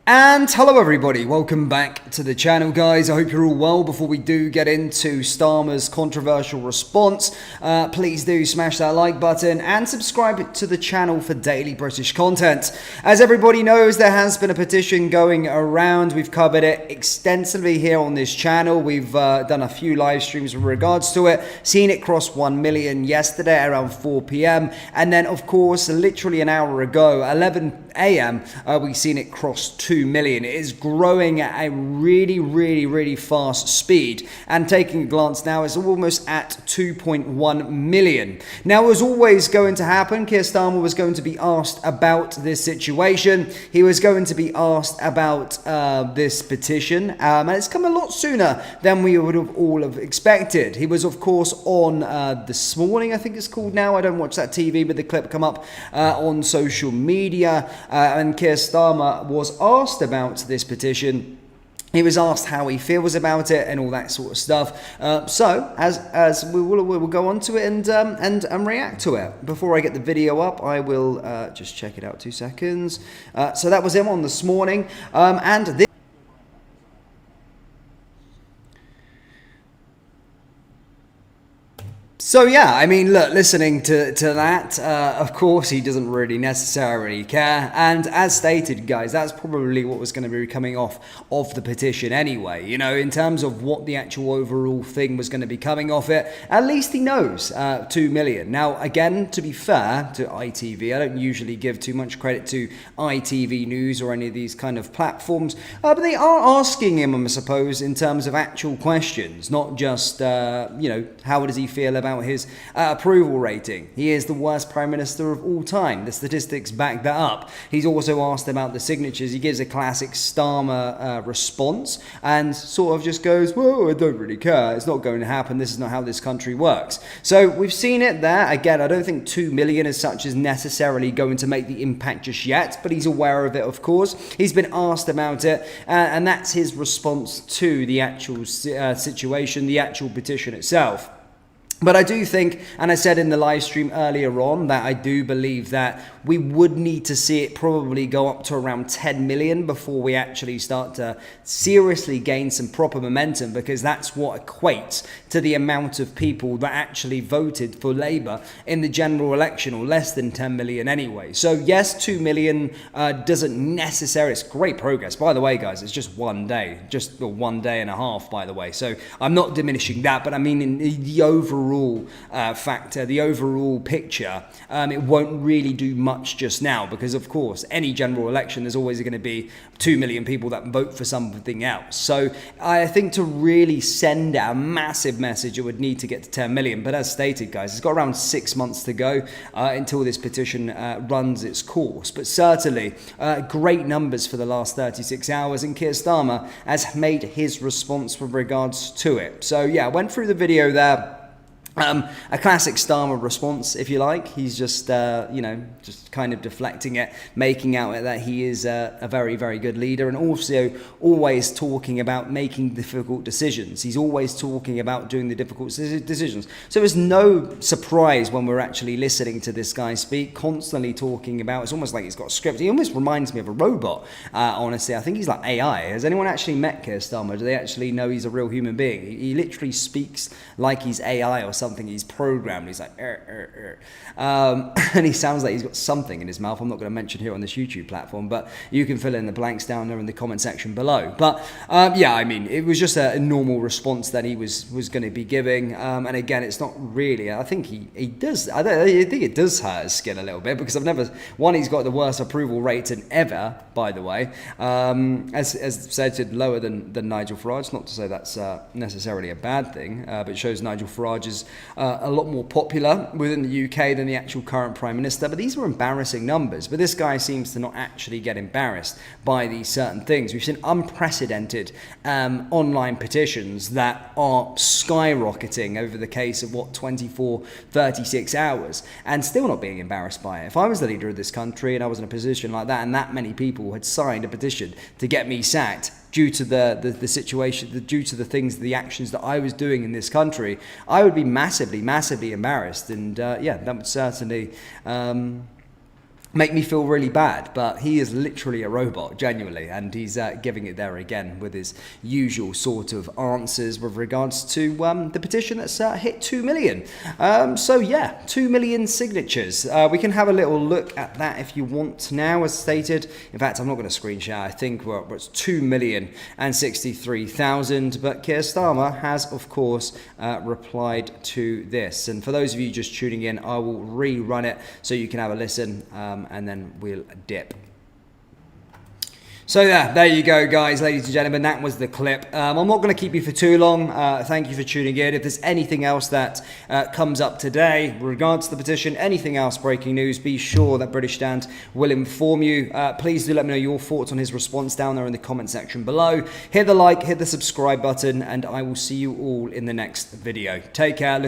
And hello everybody, welcome back to the channel guys. I hope you're all well. Before we do get into Starmer's controversial response, please do smash that like button and subscribe to the channel for daily British content. As everybody knows, there has been a petition going around. We've covered it extensively here on this channel. We've done a few live streams with regards to it, seen it cross 1 million yesterday around 4 p.m. and then of course literally an hour ago, 11 a.m. We've seen it cross 2 million. It is growing at a really fast speed, and taking a glance now, it's almost at 2.1 million. Now, it was always going to happen. Keir Starmer was going to be asked about this situation. He was going to be asked about this petition, and it's come a lot sooner than we would have all have expected. He was, of course, on This Morning, I think it's called now. I don't watch that TV, but the clip come up on social media. And Keir Starmer was asked about this petition. He was asked how he feels about it and all that sort of stuff. So as we'll go on to it and react to it. Before I get the video up, I will just check it out 2 seconds. So that was him on This Morning, and this. So yeah, I mean, look, listening to that, of course he doesn't really necessarily care, and as stated, guys, that's probably what was going to be coming off of the petition anyway, you know, in terms of what the actual overall thing was going to be coming off it. At least he knows 2 million. Now, again, to be fair to ITV, I don't usually give too much credit to ITV News or any of these kind of platforms, but they are asking him, I suppose, in terms of actual questions, not just, you know, how does he feel about his approval rating. He is the worst Prime Minister of all time. The statistics back that up. He's also asked about the signatures. He gives a classic Starmer response and sort of just goes, well, I don't really care. It's not going to happen. This is not how this country works. So we've seen it there. Again, I don't think 2 million as such is necessarily going to make the impact just yet, but he's aware of it, of course. He's been asked about it, and that's his response to the actual situation, the actual petition itself. But I do think, and I said in the live stream earlier on, that I do believe that we would need to see it probably go up to around 10 million before we actually start to seriously gain some proper momentum, because that's what equates to the amount of people that actually voted for Labour in the general election, or less than 10 million anyway. So yes, 2 million doesn't necessarily, it's great progress. By the way, guys, it's just 1 day, just 1 day and a half, by the way. So I'm not diminishing that, but I mean in the overall factor, the overall picture, it won't really do much just now, because of course any general election there's always going to be 2 million people that vote for something else. So I think to really send out a massive message, it would need to get to 10 million. But as stated, guys, it's got around 6 months to go until this petition runs its course. But certainly great numbers for the last 36 hours, and Keir Starmer has made his response with regards to it. So yeah, I went through the video there. A classic Starmer response, if you like. He's just, you know, just kind of deflecting it, making out that he is a very good leader, and also always talking about making difficult decisions. He's always talking about doing the difficult decisions. So it's no surprise when we're actually listening to this guy speak, constantly talking about, it's almost like he's got a script. He almost reminds me of a robot, honestly. I think he's like AI. Has anyone actually met Keir Starmer? Do they actually know he's a real human being? He literally speaks like he's AI or something. He's programmed. He's like, and he sounds like he's got something in his mouth. I'm not going to mention here on this YouTube platform, but you can fill in the blanks down there in the comment section below. But yeah, I mean, it was just a normal response that he was going to be giving. And again, it's not really. I think he does. I think it does hurt his skin a little bit, because I've never. One, he's got the worst approval rating ever, by the way. As said, lower than Nigel Farage. Not to say that's necessarily a bad thing, but it shows Nigel Farage is a lot more popular within the UK than the actual current Prime Minister. But these were embarrassing numbers. But this guy seems to not actually get embarrassed by these certain things. We've seen unprecedented online petitions that are skyrocketing over the case of, 24, 36 hours, and still not being embarrassed by it. If I was the leader of this country and I was in a position like that, and that many people had signed a petition to get me sacked due to the situation, due to the things, the actions that I was doing in this country, I would be massively embarrassed. And yeah, that would certainly make me feel really bad, but he is literally a robot, genuinely, and he's giving it there again with his usual sort of answers with regards to the petition that's hit 2 million. So yeah, 2 million signatures. We can have a little look at that if you want now, as stated. In fact, I'm not going to screen share. I think it's 2,063,000, but Keir Starmer has, of course, replied to this. And for those of you just tuning in, I will rerun it so you can have a listen. And then we'll dip. So yeah, there you go, guys, ladies and gentlemen. That was the clip. I'm not going to keep you for too long. Thank you for tuning in. If there's anything else that comes up today with regards to the petition, anything else breaking news, be sure that British Stand will inform you. Please do let me know your thoughts on his response down there in the comment section below. Hit the like, hit the subscribe button, and I will see you all in the next video. Take care.